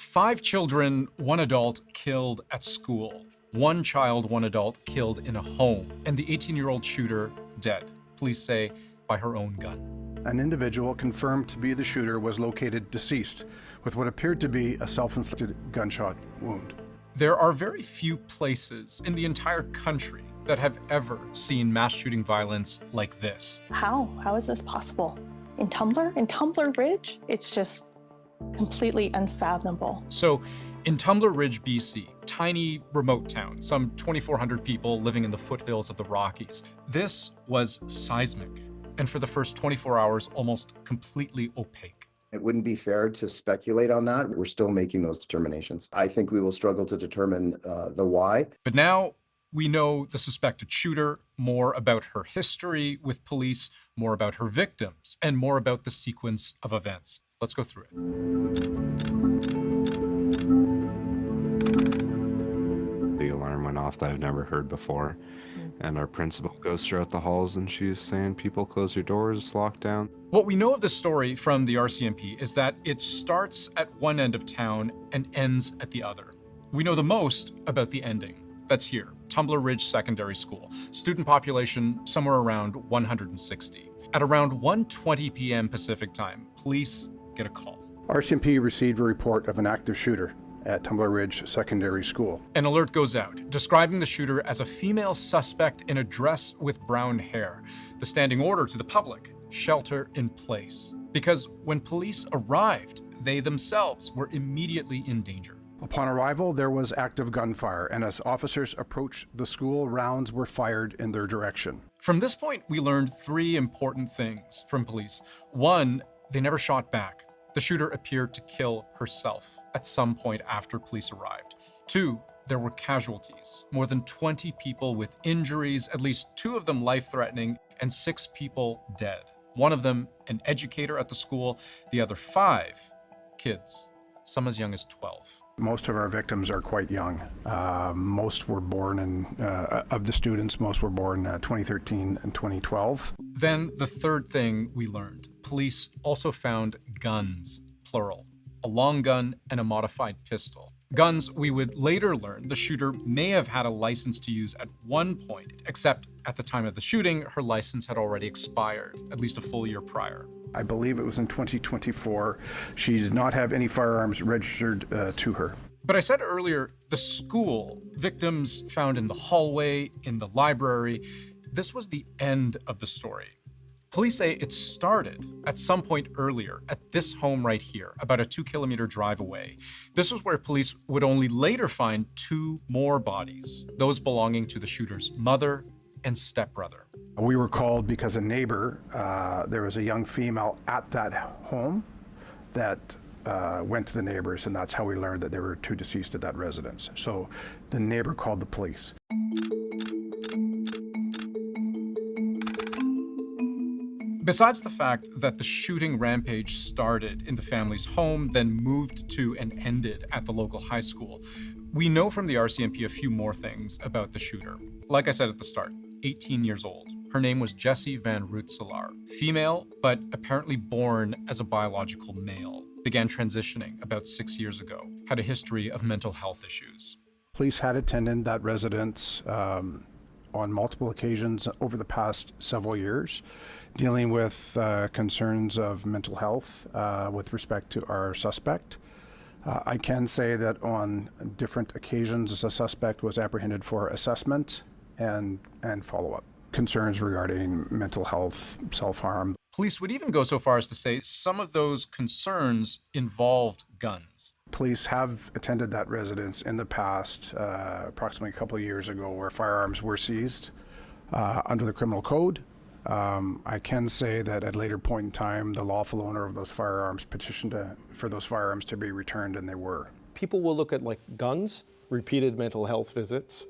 5 children, 1 adult killed at school. 1 child, 1 adult killed in a home. And the 18-year-old shooter dead, police say, by her own gun. An individual confirmed to be the shooter was located deceased with what appeared to be a self-inflicted gunshot wound. There are very few places in the entire country that have ever seen mass shooting violence like this. How? How is this possible? In Tumbler Ridge? It's just completely unfathomable. So in Tumbler Ridge, BC, tiny remote town, some 2,400 people living in the foothills of the Rockies. This was seismic, and for the first 24 hours, almost completely opaque. It wouldn't be fair to speculate on that. We're still making those determinations. I think we will struggle to determine the why. But now we know the suspected shooter, more about her history with police, more about her victims, and more about the sequence of events. Let's go through it. The alarm went off that I've never heard before. And our principal goes throughout the halls and she's saying, people close your doors, lock down. What we know of this story from the RCMP is that it starts at one end of town and ends at the other. We know the most about the ending. That's here, Tumbler Ridge Secondary School. Student population somewhere around 160. At around 1:20 p.m. Pacific time, police get a call. RCMP received a report of an active shooter at Tumbler Ridge Secondary School. An alert goes out, describing the shooter as a female suspect in a dress with brown hair. The standing order to the public, shelter in place. Because when police arrived, they themselves were immediately in danger. Upon arrival, there was active gunfire, and as officers approached the school, rounds were fired in their direction. From this point, we learned 3 important things from police. 1, they never shot back. The shooter appeared to kill herself at some point after police arrived. 2, there were casualties. More than 20 people with injuries, at least 2 of them life-threatening, and 6 people dead. 1 of them an educator at the school, the other 5 kids, some as young as 12. Most of our victims are quite young. Most were born of the students, most were born 2013 and 2012. Then the 3rd thing we learned, police also found guns, plural, a long gun and a modified pistol. Guns we would later learn the shooter may have had a license to use at one point, except at the time of the shooting, her license had already expired, at least a full year prior. I believe it was in 2024. She did not have any firearms registered to her. But I said earlier, the school, victims found in the hallway, in the library, this was the end of the story. Police say it started at some point earlier at this home right here, about a 2-kilometer drive away. This was where police would only later find 2 more bodies, those belonging to the shooter's mother and stepbrother. We were called because a neighbor, there was a young female at that home that went to the neighbors, and that's how we learned that there were 2 deceased at that residence. So the neighbor called the police. Besides the fact that the shooting rampage started in the family's home, then moved to and ended at the local high school, we know from the RCMP a few more things about the shooter. Like I said at the start, 18 years old. Her name was Jessie Van Rootselaar. Female, but apparently born as a biological male. Began transitioning about 6 years ago. Had a history of mental health issues. Police had attended that residence on multiple occasions over the past several years, dealing with concerns of mental health with respect to our suspect. I can say that on different occasions, a suspect was apprehended for assessment and follow-up. Concerns regarding mental health, self-harm. Police would even go so far as to say some of those concerns involved guns. Police have attended that residence in the past, approximately a couple of years ago, where firearms were seized under the criminal code. I can say that at a later point in time, the lawful owner of those firearms petitioned for those firearms to be returned, and they were. People will look at like guns, repeated mental health visits.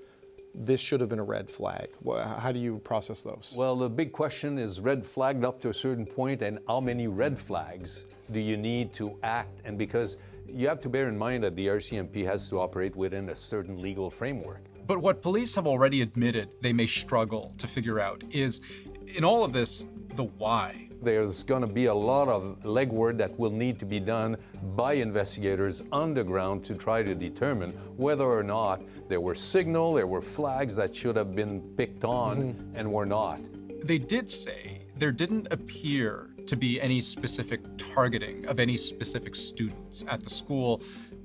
This should have been a red flag. How do you process those? Well, the big question is red flagged up to a certain point, and how many red flags do you need to act? And because you have to bear in mind that the RCMP has to operate within a certain legal framework. But what police have already admitted they may struggle to figure out is, in all of this, the why. There's going to be a lot of legwork that will need to be done by investigators on the ground to try to determine whether or not there were signal, there were flags that should have been picked on and were not. They did say there didn't appear to be any specific targeting of any specific students at the school,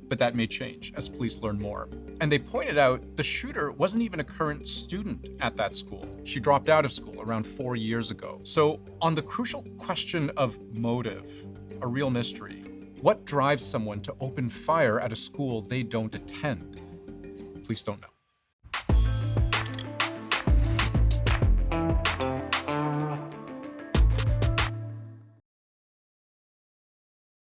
but that may change as police learn more. And they pointed out the shooter wasn't even a current student at that school. She dropped out of school around 4 years ago. So on the crucial question of motive, a real mystery, what drives someone to open fire at a school they don't attend? Police don't know.